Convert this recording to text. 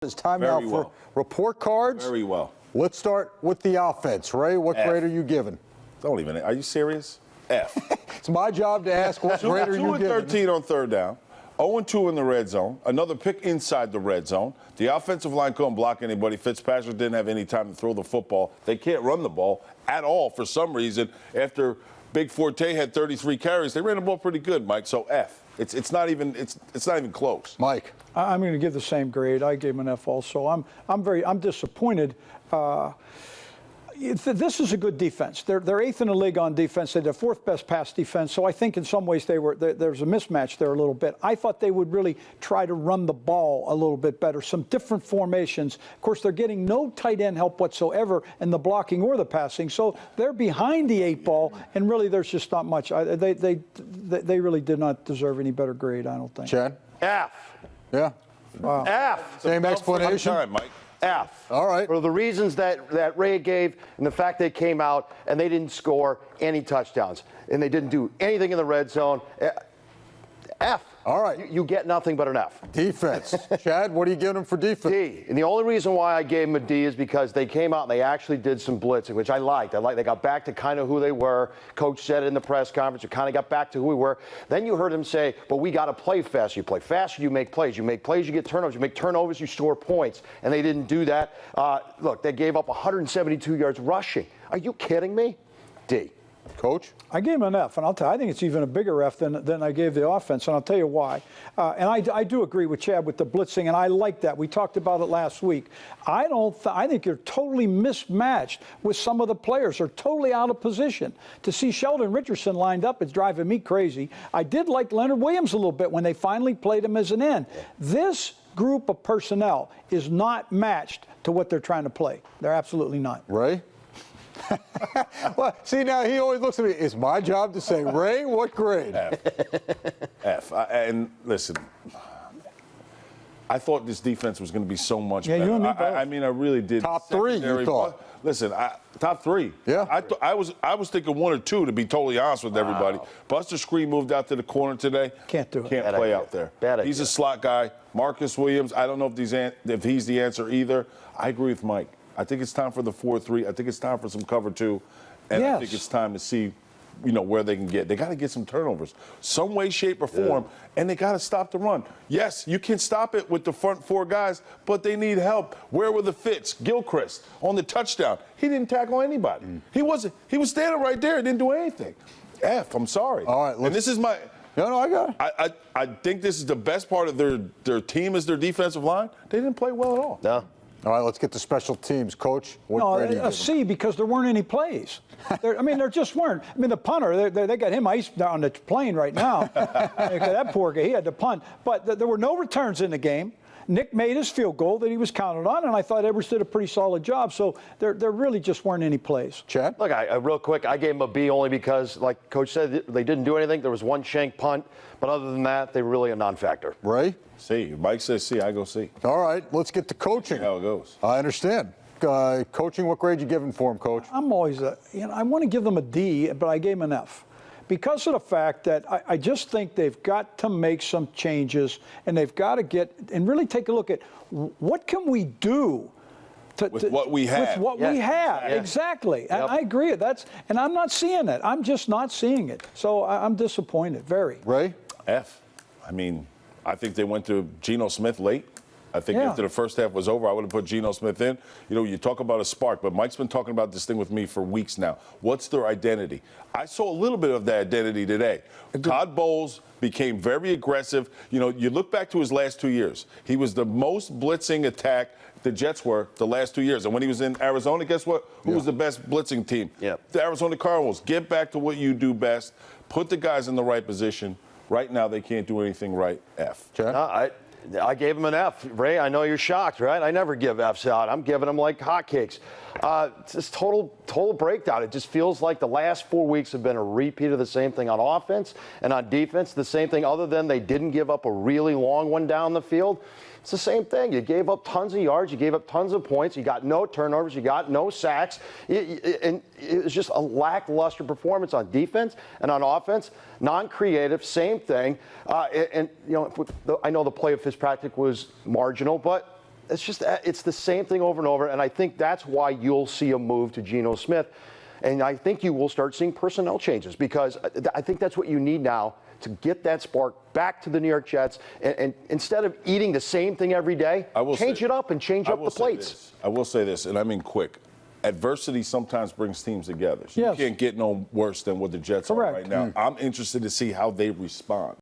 It's time now for report cards. Very well. Let's start with the offense. Ray, what grade are you giving? Don't even. Are you serious? F. It's my job to ask what grade are you giving. 2-13 on third down. 0-2 in the red zone. Another pick inside the red zone. The offensive line couldn't block anybody. Fitzpatrick didn't have any time to throw the football. They can't run the ball at all for some reason. After Big Forte had 33 carries, they ran the ball pretty good, Mike. So F. It's not even close. Mike, I'm going to give the same grade. I gave him an F also. I'm disappointed. This is a good defense. They're eighth in the league on defense. They're the fourth best pass defense. So I think in some ways there's a mismatch there a little bit. I thought they would really try to run the ball a little bit better. Some different formations. Of course, they're getting no tight end help whatsoever in the blocking or the passing. So they're behind the 8 ball, and really there's just not much. They really did not deserve any better grade, I don't think. Chad? F. Yeah. Wow. F. Same explanation? Time, Mike. F. All right. For the reasons that Ray gave and the fact they came out and they didn't score any touchdowns and they didn't do anything in the red zone. F. All right. You get nothing but an F. Defense. Chad, what are you giving them for defense? D. And the only reason why I gave them a D is because they came out and they actually did some blitzing, which I liked. They got back to kind of who they were. Coach said it in the press conference. We kind of got back to who we were. Then you heard him say, but we got to play faster. You play faster, you make plays. You make plays, you get turnovers. You make turnovers, you score points. And they didn't do that. Look, they gave up 172 yards rushing. Are you kidding me? D. Coach? I gave him an F, and I'll tell you, I think it's even a bigger F than I gave the offense, and I'll tell you why. And I do agree with Chad with the blitzing, and I like that. We talked about it last week. I think you're totally mismatched with some of the players. They're totally out of position. To see Sheldon Richardson lined up, it's driving me crazy. I did like Leonard Williams a little bit when they finally played him as an end. This group of personnel is not matched to what they're trying to play. They're absolutely not. Ray? Well, see, now he always looks at me. It's my job to say, Ray, what grade? F. F. And listen, I thought this defense was going to be so much better. You and me both. I mean, I really did. Top 3, you thought? Listen, top 3. Yeah. I was thinking 1 or 2, to be totally honest with everybody. Buster Screen moved out to the corner today. Can't do it. Can't play out there. He's a slot guy. Marcus Williams, I don't know if he's the answer either. I agree with Mike. I think it's time for the 4-3. I think it's time for some cover 2. And I think it's time to see, where they can get. They got to get some turnovers, some way, shape, or form, and they got to stop the run. Yes, you can stop it with the front 4 guys, but they need help. Where were the Fitz? Gilchrist on the touchdown. He didn't tackle anybody. He was standing right there and didn't do anything. F, I'm sorry. All right, and this is my. No, I got it. I think this is the best part of their team is their defensive line. They didn't play well at all. No. All right, let's get to special teams. Coach, what grade are you giving? A C, because there weren't any plays. There just weren't. I mean, the punter, they got him iced on the plane right now. That poor guy, he had to punt. But there were no returns in the game. Nick made his field goal that he was counted on, and I thought Edwards did a pretty solid job. So there really just weren't any plays. Chad? Look, real quick, I gave him a B only because, like Coach said, they didn't do anything. There was one shank punt. But other than that, they were really a non-factor. Ray? C. Mike says C. I go C. All right, let's get to coaching. See how it goes. I understand. Coaching, what grade you giving for him, Coach? I'm always I want to give them a D, but I gave them an F. Because of the fact that I just think they've got to make some changes, and they've got to get and really take a look at what can we do with what we have. With what we have, exactly. And I agree. And I'm not seeing it. I'm just not seeing it. So I'm disappointed, very. Ray? F. I mean, I think they went to Geno Smith late. I think after the first half was over, I would have put Geno Smith in. You talk about a spark, but Mike's been talking about this thing with me for weeks now. What's their identity? I saw a little bit of that identity today. Todd Bowles became very aggressive. You look back to his last 2 years. He was the most blitzing attack the Jets were the last 2 years. And when he was in Arizona, guess what? Who was the best blitzing team? The Arizona Cardinals. Get back to what you do best. Put the guys in the right position. Right now, they can't do anything right. F. I gave him an F. Ray, I know you're shocked, right? I never give Fs out. I'm giving them like hotcakes. It's just total breakdown. It just feels like the last 4 weeks have been a repeat of the same thing on offense and on defense. The same thing, other than they didn't give up a really long one down the field. It's the same thing. You gave up tons of yards. You gave up tons of points. You got no turnovers. You got no sacks. And it was just a lackluster performance on defense and on offense. Non-creative, same thing. I know the play of Fitzpatrick was marginal, but it's the same thing over and over. And I think that's why you'll see a move to Geno Smith. And I think you will start seeing personnel changes, because I think that's what you need now to get that spark back to the New York Jets. And instead of eating the same thing every day, change it up and change up the plates. I will say this, and I mean quick. Adversity sometimes brings teams together. So yes. You can't get no worse than what the Jets Correct. are right now. I'm interested to see how they respond.